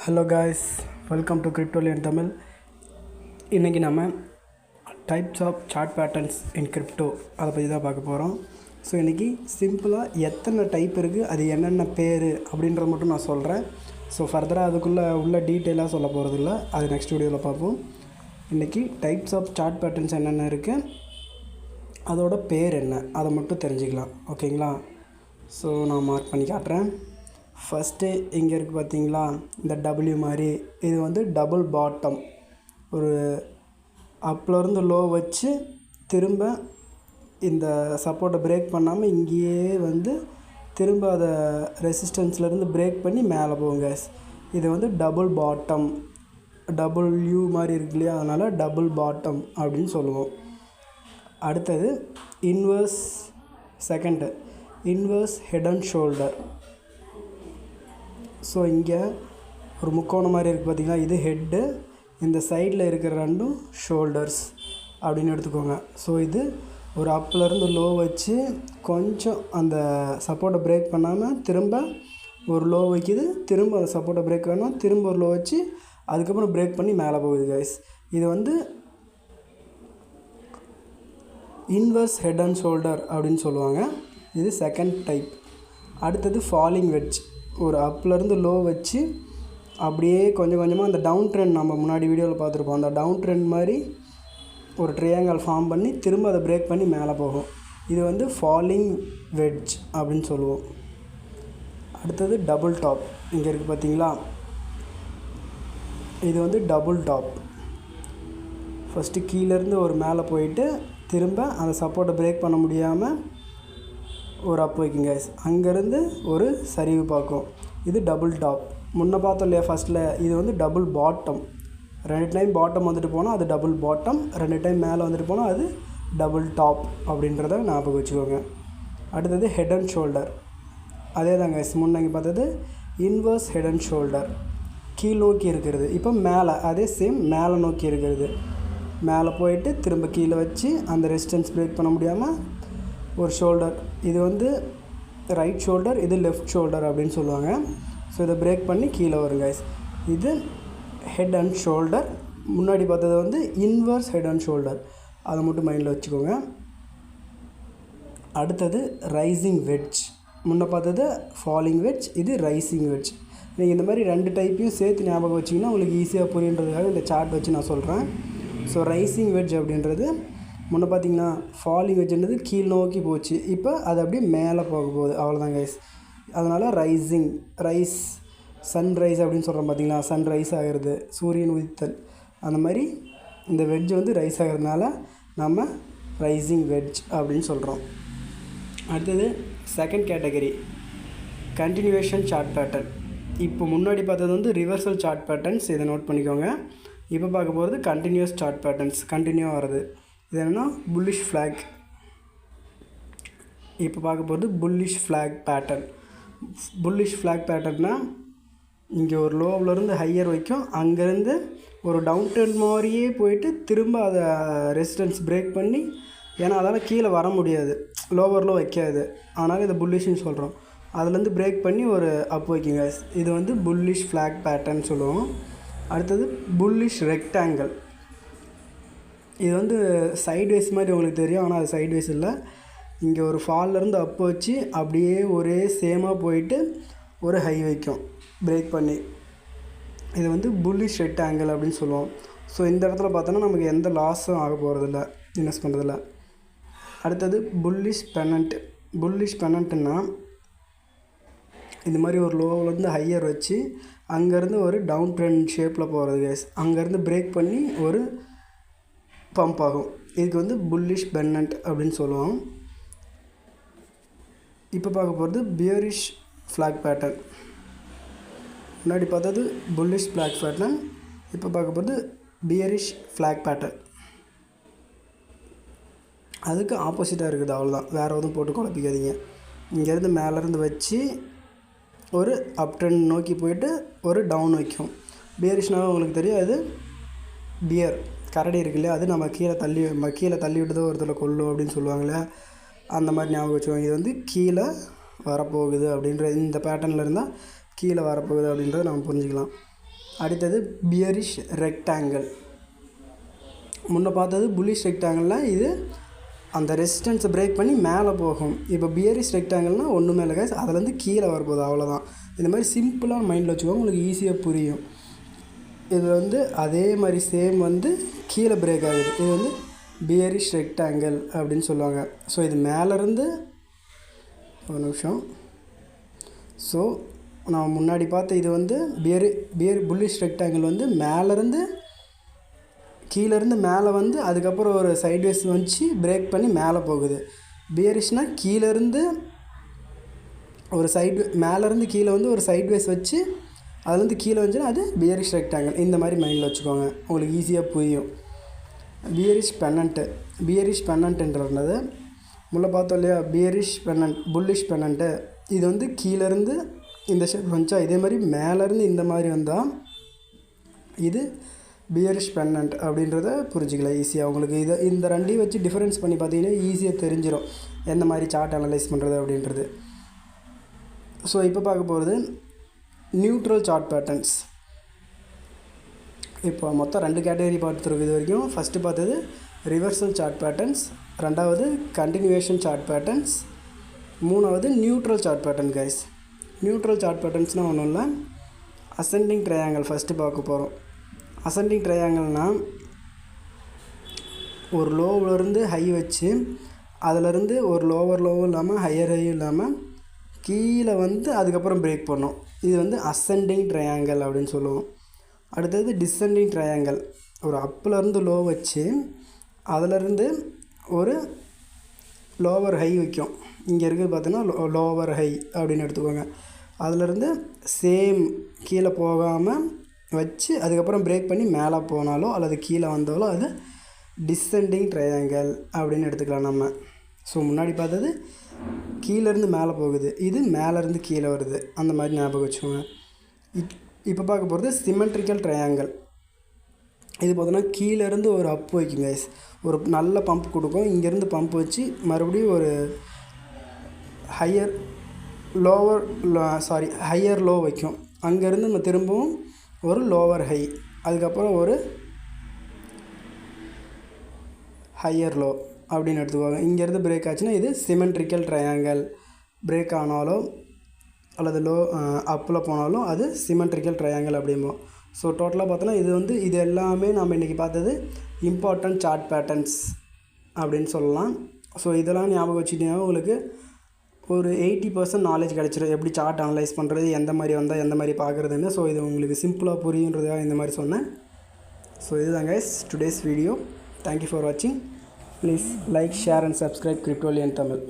Hello guys, welcome to Cryptolian Tamil. இன்றைக்கி நம்ம types of chart patterns in crypto அதை பற்றி தான் பார்க்க போகிறோம். ஸோ இன்றைக்கி சிம்பிளாக எத்தனை டைப் இருக்குது, அது என்னென்ன பேர் அப்படின்றத மட்டும் நான் சொல்கிறேன். ஸோ ஃபர்தராக அதுக்குள்ளே உள்ள டீட்டெயிலாக சொல்ல போகிறதில்ல, அது நெக்ஸ்ட் வீடியோவில் பார்ப்போம். இன்றைக்கி டைப்ஸ் ஆஃப் சார்ட் பேட்டர்ன்ஸ் என்னென்ன இருக்குது, அதோட பேர் என்ன, அதை மட்டும் தெரிஞ்சுக்கலாம். ஓகேங்களா? ஸோ நான் மார்க் பண்ணி காட்டுறேன். ஃபஸ்ட்டு இங்கே இருக்குது பார்த்தீங்களா, இந்த டபிள்யூ மாதிரி, இது வந்து டபுள் பாட்டம். ஒரு அப்லேருந்து லோ வச்சு திரும்ப இந்த சப்போர்ட்டை பிரேக் பண்ணாமல் இங்கேயே வந்து திரும்ப அதை ரெசிஸ்டன்ஸ்லேருந்து பிரேக் பண்ணி மேலே போங்க. இது வந்து டபுள் பாட்டம், டபுள் யூ மாதிரி இருக்கு இல்லையா, அதனால் டபுள் பாட்டம் அப்படின்னு சொல்லுவோம். அடுத்தது inverse, second inverse head and shoulder. So இங்கே ஒரு முக்கோணம் மாதிரி இருக்குது பார்த்திங்களா, இது ஹெட்டு, இந்த சைடில் இருக்கிற ரெண்டும் ஷோல்டர்ஸ் அப்படின்னு எடுத்துக்கோங்க. ஸோ இது ஒரு அப்லேருந்து லோ வச்சு கொஞ்சம் அந்த சப்போர்ட்டை பிரேக் பண்ணாமல் திரும்ப ஒரு லோ வைக்கிது, திரும்ப அந்த சப்போர்ட்டை பிரேக் பண்ணால் திரும்ப ஒரு லோ வச்சு அதுக்கப்புறம் பிரேக் பண்ணி மேலே போகுது கைஸ். இது வந்து இன்வர்ஸ் ஹெட் அண்ட் ஷோல்டர் அப்படின்னு சொல்லுவாங்க. இது செகண்ட் டைப். அடுத்தது ஃபாலிங் வெட்ஜ். ஒரு அப்லேருந்து லோ வச்சு அப்படியே கொஞ்சம் கொஞ்சமாக அந்த டவுன் ட்ரெண்ட் நம்ம முன்னாடி வீடியோவில் பார்த்துருப்போம், அந்த டவுன் ட்ரெண்ட் மாதிரி ஒரு ட்ரையாங்கல் ஃபார்ம் பண்ணி திரும்ப அதை பிரேக் பண்ணி மேலே போகும். இது வந்து ஃபாலிங் வெட்ஜ் அப்படின்னு சொல்லுவோம். அடுத்தது டபுள் டாப். இங்கே இருக்குது பார்த்தீங்களா, இது வந்து டபுள் டாப். ஃபஸ்ட்டு கீழேருந்து ஒரு மேலே போயிட்டு திரும்ப அந்த சப்போர்ட்டை பிரேக் பண்ண முடியாமல் ஒரு அப் வைக்குங்க. அங்கேருந்து ஒரு சரிவு பார்க்கும். இது டபுள் டாப். முன்ன பார்த்தோம் இல்லையா ஃபஸ்ட்டில், இது வந்து டபுள் பாட்டம். 2 டைம் பாட்டம் வந்துட்டு போனால் அது டபுள் பாட்டம், 2 டைம் மேலே வந்துட்டு போனால் அது டபுள் டாப் அப்படின்றத ஞாபகம் வச்சுக்கோங்க. அடுத்தது ஹெட் அண்ட் ஷோல்டர். அதே தாங்க முன்னாடி பார்த்தது இன்வர்ஸ் ஹெட் அண்ட் ஷோல்டர், கீழ் நோக்கி இருக்கிறது. இப்போ மேலே அதே சேம் மேலே நோக்கி இருக்கிறது, மேலே போயிட்டு திரும்ப கீழே வச்சு அந்த ரெசிஸ்டன்ஸ் பிரேக் பண்ண முடியாமல் ஒரு ஷோல்டர். இது வந்து ரைட் ஷோல்டர், இது லெஃப்ட் ஷோல்டர் அப்படின்னு சொல்லுவாங்க. ஸோ இதை பிரேக் பண்ணி கீழே வரும் கைஸ். இது ஹெட் அண்ட் ஷோல்டர். முன்னாடி பார்த்தது வந்து இன்வர்ஸ் ஹெட் அண்ட் ஷோல்டர், அதை மட்டும் மைண்டில் வச்சுக்கோங்க. அடுத்தது ரைசிங் வெட்ஜ். முன்ன பார்த்தது ஃபாலிங் வெட்ஜ், இது ரைசிங் வெட்ஜ். நீங்கள் இந்த மாதிரி 2 டைப்பையும் சேர்த்து ஞாபகம் வச்சிங்கன்னா உங்களுக்கு ஈஸியாக புரியுன்றதுக்காக இந்த சார்ட் வச்சு நான் சொல்கிறேன். ஸோ ரைசிங் வெட்ஜ் அப்படின்றது முன்னே பார்த்தீங்கன்னா ஃபாலிங் வெட்ஜ்ன்றது கீழ் நோக்கி போச்சு, இப்போ அது அப்படியே மேலே போக போகுது, அவ்வளோதான் கைஸ். அதனால் ரைசிங், ரைஸ், சன்ரைஸ் அப்படின்னு சொல்கிறோம் பார்த்தீங்களா, சன்ரைஸ் ஆகிறது, சூரியன் உதித்தல், அந்த மாதிரி இந்த வெட்ஜ் வந்து ரைஸ் ஆகிறதுனால நம்ம ரைசிங் வெட்ஜ் அப்படின்னு சொல்கிறோம். அடுத்தது second category continuation chart pattern. இப்போ முன்னாடி பார்த்தது வந்து ரிவர்சல் சார்ட் பேட்டர்ன்ஸ், இதை நோட் பண்ணிக்கோங்க. இப்போ பார்க்க போகிறது கண்டினியூஸ் சார்ட் பேட்டர்ன்ஸ், கண்டினியூவாக வருது. இது என்னென்னா புல்லிஷ் ஃப்ளாக். இப்போ பார்க்க போகிறது bullish flag pattern. Bullish flag பேட்டர்னால் இங்கே ஒரு லோவிலேருந்து ஹையர் வைக்கும், அங்கேருந்து ஒரு டவுன் ட்ரெண்ட் மாதிரியே போயிட்டு திரும்ப அதை ரெசிஸ்டன்ஸ் பிரேக் பண்ணி, ஏன்னா அதால் கீழே வர முடியாது, லோவரில் வைக்காது, அதனால் இதை புல்லிஷ்னு சொல்கிறோம். அதுலேருந்து பிரேக் பண்ணி ஒரு அப் வைக்குங்க. இது வந்து புல்லிஷ் ஃப்ளாக் பேட்டர்ன் சொல்லுவோம். அடுத்தது புல்லிஷ் ரெக்டாங்கிள். இது வந்து சைட்வேஸ் மாதிரி உங்களுக்கு தெரியும், ஆனால் அது சைட்வேஸ் இல்லை. இங்கே ஒரு ஃபால்லேருந்து அப் வச்சு அப்படியே ஒரே சேமாக போயிட்டு ஒரு ஹை வைக்கும் பிரேக் பண்ணி. இது வந்து புல்லிஷ் ரெக்டாங்கிள் அப்படின்னு சொல்லுவோம். ஸோ இந்த இடத்துல பார்த்தோன்னா நமக்கு எந்த லாஸும் ஆக போகிறதில்ல இன்வெஸ்ட் பண்ணுறதில்ல. அடுத்தது புல்லிஷ் பெனண்ட். புல்லிஷ் பெனண்ட்டுன்னா இந்த மாதிரி ஒரு லோவிலேருந்து ஹையர் வச்சு அங்கேருந்து ஒரு டவுன் ட்ரெண்ட் ஷேப்பில் போகிறது கைஸ், அங்கேருந்து பிரேக் பண்ணி ஒரு பம்ப் ஆகும். இதுக்கு வந்து புல்லிஷ் பெனண்ட் அப்படின்னு சொல்லுவோம். இப்போ பார்க்க போகிறது பியரிஷ் ஃப்ளாக் பேட்டர்ன். முன்னாடி பார்த்தது புல்லிஷ் ஃப்ளாக் பேட்டர்ன், இப்போ பார்க்க போகிறது பியரிஷ் ஃப்ளாக் பேட்டர்ன். அதுக்கு ஆப்போசிட்டாக இருக்குது, அவ்வளோதான், வேறு எதுவும் போட்டு குழப்பிக்காதீங்க. இங்கேருந்து மேலேருந்து வச்சு ஒரு அப் ட்ரெண்ட் நோக்கி போயிட்டு ஒரு டவுன் வைக்கும். பியரிஷ்னால் உங்களுக்கு தெரியும், அது பியர் கரடி இருக்கு இல்லையா, அது நம்ம கீழே தள்ளி விட்டுதோ ஒருத்தர் கொல்லும் அப்படின்னு சொல்லுவாங்களே, அந்த மாதிரி ஞாபகம் வச்சுக்கோங்க. இது வந்து கீழே வரப்போகுது அப்படின்ற இந்த பேட்டர்னில் இருந்தால் கீழே வரப்போகுது அப்படின்றத நம்ம புரிஞ்சுக்கலாம். அடுத்தது பியரிஷ் ரெக்டாங்கிள். முன்ன பார்த்தது புல்லிஷ் ரெக்டாங்கிள்னால் இது அந்த ரெசிஸ்டன்ஸை பிரேக் பண்ணி மேலே போகும். இப்போ பியரிஷ் ரெக்டாங்கிள்னால் ஒன்றுமே இல்லை கைஸ், அதுலேருந்து கீழே வரப்போகுது, அவ்வளோதான். இந்த மாதிரி சிம்பிளாக மைண்டில் வச்சுக்கோங்க, உங்களுக்கு ஈஸியாக புரியும். இது வந்து அதே மாதிரி சேம் வந்து கீழே பிரேக் ஆகுது. இது வந்து பியரிஷ் ரெக்டாங்கிள் அப்படின்னு சொல்லுவாங்க. ஸோ இது மேலேருந்து ஒரு நிமிஷம். ஸோ நான் முன்னாடி பார்த்த இது வந்து புல்லிஷ் ரெக்டாங்கிள் வந்து மேலேருந்து கீழேருந்து மேலே வந்து அதுக்கப்புறம் ஒரு சைட்வேஸ் வச்சு பிரேக் பண்ணி மேலே போகுது. பியரிஷ்னால் கீழேருந்து ஒரு மேலேருந்து கீழே வந்து ஒரு சைட்வேஸ் வச்சு அதுலேருந்து கீழே வந்துச்சுன்னா அது பியரிஷ் ரெக்டாங்கிள். இந்த மாதிரி மைண்டில் வச்சுக்கோங்க, உங்களுக்கு ஈஸியாக புரியும். பியரிஷ் பென்னண்ட்டுன்றது முன்னே பார்த்தோம் இல்லையா, புல்லிஷ் பென்னண்ட்டு. இது வந்து கீழேருந்து இந்த ஷேப் வந்துச்சா, இதே மாதிரி மேலேருந்து இந்த மாதிரி வந்தால் இது பியரிஷ் பென்னண்ட் அப்படின்றத புரிஞ்சிக்கலாம் ஈஸியாக. உங்களுக்கு இந்த ரெண்டையும் வச்சு டிஃப்ரென்ஸ் பண்ணி பார்த்தீங்கன்னா ஈஸியாக தெரிஞ்சிடும் எந்த மாதிரி சார்ட் அனலைஸ் பண்ணுறது அப்படின்றது. ஸோ இப்போ பார்க்க போகிறது நியூட்ரல் சார்ட் பேட்டர்ன்ஸ். இப்போ மொத்தம் 2 கேட்டகரி பார்த்துருக்குது இது வரைக்கும். ஃபஸ்ட்டு பார்த்தது ரிவர்சல் சார்ட் பேட்டர்ன்ஸ், ரெண்டாவது கண்டினியூவேஷன் சார்ட் பேட்டர்ன்ஸ், மூணாவது neutral chart pattern guys. Neutral chart பேட்டர்ன்ஸ்னால் ஒன்றும் இல்லை, அசெண்டிங் ட்ரையாங்கிள் ஃபஸ்ட்டு பார்க்க போகிறோம். அசெண்டிங் ட்ரையாங்கிள்னால் ஒரு லோவிலேருந்து ஹை வச்சு அதிலேருந்து ஒரு லோவும் இல்லாமல் ஹையும் இல்லாமல் கீழே வந்து அதுக்கப்புறம் பிரேக் பண்ணோம். இது வந்து அசெண்டிங் ட்ரையாங்கிள் அப்படின்னு சொல்லுவோம். அடுத்தது டிசெண்டிங் ட்ரையாங்கிள், ஒரு அப்பிலேருந்து லோ வச்சு அதிலேருந்து ஒரு லோவர் ஹை வைக்கும். இங்கே இருக்குது பார்த்தீங்கன்னா லோவர் ஹை அப்படின்னு எடுத்துக்கோங்க. அதிலேருந்து சேம் கீழே போகாமல் வச்சு அதுக்கப்புறம் பிரேக் பண்ணி மேலே போனாலோ அல்லது கீழே வந்தாலோ அது டிசெண்டிங் ட்ரையாங்கிள் அப்படின்னு எடுத்துக்கலாம் நம்ம. ஸோ முன்னாடி பார்த்தது கீழேருந்து மேலே போகுது, இது மேலேருந்து கீழே வருது, அந்த மாதிரி ஞாபகம் வச்சுக்கோங்க. இப்போ பார்க்க போகிறது சிமெட்ரிக்கல் ட்ரையாங்கிள். இது பார்த்தோன்னா கீழேருந்து ஒரு அப் வைக்கும் கைஸ், ஒரு நல்ல பம்ப் கொடுக்கும். இங்கேருந்து பம்ப் வச்சு மறுபடியும் ஒரு ஹையர் லோ வைக்கும். அங்கேருந்து நம்ம திரும்பவும் ஒரு லோவர் ஹை, அதுக்கப்புறம் ஒரு ஹையர் லோ அப்படின்னு எடுத்துக்குவாங்க. இங்கேருந்து பிரேக் ஆச்சுன்னா இது சிமெட்ரிக்கல் ட்ரையாங்கிள். பிரேக் ஆனாலோ அல்லது அப்பில் போனாலும் அது சிமெட்ரிக்கல் ட்ரையாங்கிள் அப்படிம்போம். ஸோ டோட்டலாக பார்த்தோன்னா இது எல்லாமே நம்ம இன்றைக்கி பார்த்தது இம்பார்ட்டன்ட் சார்ட் பேட்டர்ன்ஸ் அப்படின்னு சொல்லலாம். ஸோ இதெல்லாம் ஞாபகம் வச்சுக்கிட்டீங்கன்னா உங்களுக்கு ஒரு 80% நாலேஜ் கிடச்சிடும், எப்படி சார்ட் அனலைஸ் பண்ணுறது, எந்த மாதிரி வந்தால் எந்த மாதிரி பார்க்குறதுன்னு. ஸோ இது உங்களுக்கு சிம்பிளாக புரியுன்றதுக்காக இந்த மாதிரி சொன்னேன். ஸோ இதுதான் guys today's video. Thank you for வாட்சிங். Please like, share and subscribe Cryptolian Tamil.